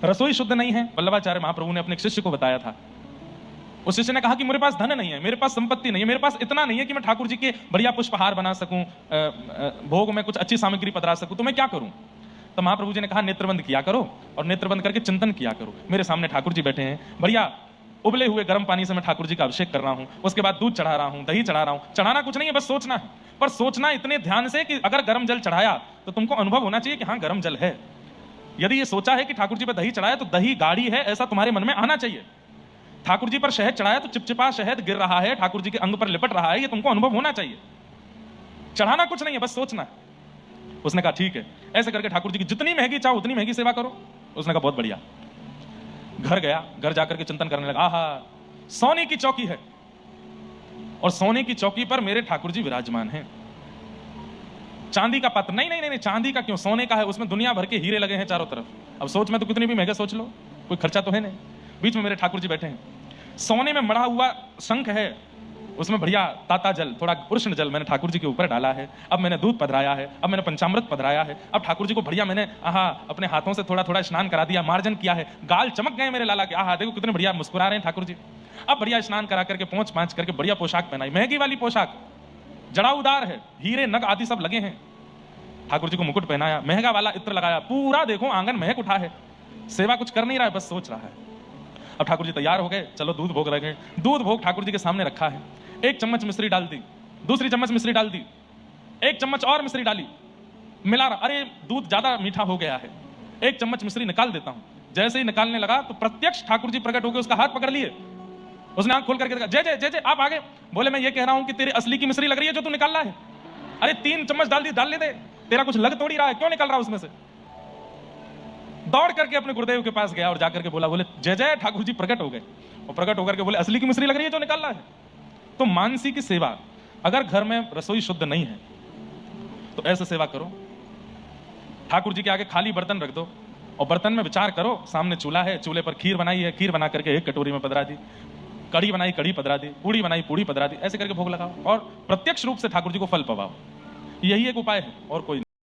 रसोई शुद्ध नहीं है। वल्लभाचार्य महाप्रभु ने अपने एक शिष्य को बताया था। उस शिष्य ने कहा कि मेरे पास धन नहीं है, मेरे पास संपत्ति नहीं है, मेरे पास इतना नहीं है कि मैं ठाकुर जी के बढ़िया पुष्पहार बना सकूं, भोग में कुछ अच्छी सामग्री पधरा सकूं, तो मैं क्या करूं? तो महाप्रभु जी ने कहा नेत्रबंद किया करो और नेत्रबंद करके चिंतन किया करो। मेरे सामने ठाकुर जी बैठे हैं, बढ़िया उबले हुए गर्म पानी से मैं ठाकुर जी का अभिषेक कर रहा हूं, उसके बाद दूध चढ़ा रहा हूं, दही चढ़ा रहा हूं। चढ़ाना कुछ नहीं है, बस सोचना है, पर सोचना इतने ध्यान से कि अगर गर्म जल चढ़ाया तो तुमको अनुभव होना चाहिए कि हाँ गर्म जल है। यदि ये सोचा है कि ठाकुर जी पर दही चढ़ाया तो दही गाढ़ी है, ऐसा तुम्हारे मन में आना चाहिए। ठाकुर जी पर शहद चढ़ाया तो चिपचिपा शहद गिर रहा है, ठाकुर जी के अंग पर लिपट रहा है, ये तुमको अनुभव होना चाहिए। चढ़ाना कुछ नहीं है, बस सोचना है। उसने कहा ठीक है, ऐसे करके ठाकुर जी की जितनी महंगी चाहो उतनी महंगी सेवा करो। उसने कहा बहुत बढ़िया। घर गया, घर जाकर के चिंतन करने लगा, आहा सोने की चौकी है और सोने की चौकी पर मेरे ठाकुर जी विराजमान हैं। चांदी का पात्र नहीं, नहीं नहीं नहीं, चांदी का क्यों, सोने का है, उसमें दुनिया भर के हीरे लगे हैं चारों तरफ। अब सोच में तो कितनी भी महंगे सोच लो, कोई खर्चा तो है नहीं। बीच में मेरे ठाकुर जी बैठे हैं, सोने में मढ़ा हुआ शंख है, उसमें बढ़िया ताता जल, थोड़ा उष्ण जल मैंने ठाकुर जी के ऊपर डाला है। अब मैंने दूध पधराया है, अब मैंने पंचामृत पधराया है, अब ठाकुर जी को बढ़िया मैंने अपने हाथों से थोड़ा थोड़ा स्नान करा दिया, मार्जन किया है, गाल चमक गए मेरे लाला के, देखो कितने बढ़िया मुस्कुरा रहे हैं ठाकुर जी। अब बढ़िया स्नान करा करके पहुंच पांच करके बढ़िया पोशाक पहनाई, महंगी वाली पोशाक, जड़ाउदार है, हीरे नग आदि सब लगे हैं। ठाकुर जी को मुकुट पहनाया, महंगा वाला इत्र लगाया, पूरा देखो आंगन महक उठा है। सेवा कुछ कर नहीं रहा है, बस सोच रहा है। अब ठाकुर जी तैयार हो गए, चलो दूध भोग लगे। दूध भोग ठाकुर जी के सामने रखा है। एक चम्मच मिश्री डाल दी, दूसरी चम्मच मिश्री डाल दी, एक चम्मच और मिश्री डाली, मिला रहा, अरे दूध ज्यादा मीठा हो गया है, एक चम्मच मिश्री निकाल देता हूं। जैसे ही निकालने लगा तो प्रत्यक्ष ठाकुर जी प्रकट होकर उसका हाथ पकड़ लिए। उसने आंख खोल करके देखा, जय जय जय जय, आप आगे। बोले मैं ये कह रहा हूं कि तेरी असली की मिश्री लग रही है जो तू निकाल रहा है। अरे 3 चम्मच डाल दी, डाल ले दे, तेरा कुछ लग तोड़ी रहा है, क्यों निकाल रहा है उसमें से? दौड़ करके अपने गुरुदेव के पास गया और जाकर के बोला, बोले जय जय ठाकुर जी प्रकट हो गए। और प्रकट होकर के बोले असली की मिश्री लग रही है जो निकाल रहा है। तो मानसी की सेवा, अगर घर में रसोई शुद्ध नहीं है तो ऐसे सेवा करो, ठाकुर जी के आगे खाली बर्तन रख दो और बर्तन में विचार करो, सामने चूल्हा है, चूल्हे पर खीर बनाई है, खीर बना करके एक कटोरी में पधरा दी, कढ़ी बनाई, कढ़ी पधरा दी, पूड़ी बनाई, पूड़ी पधरा दी, ऐसे करके भोग लगाओ और प्रत्यक्ष रूप से ठाकुर जी को फल पवाओ। यही एक उपाय है और कोई नहीं।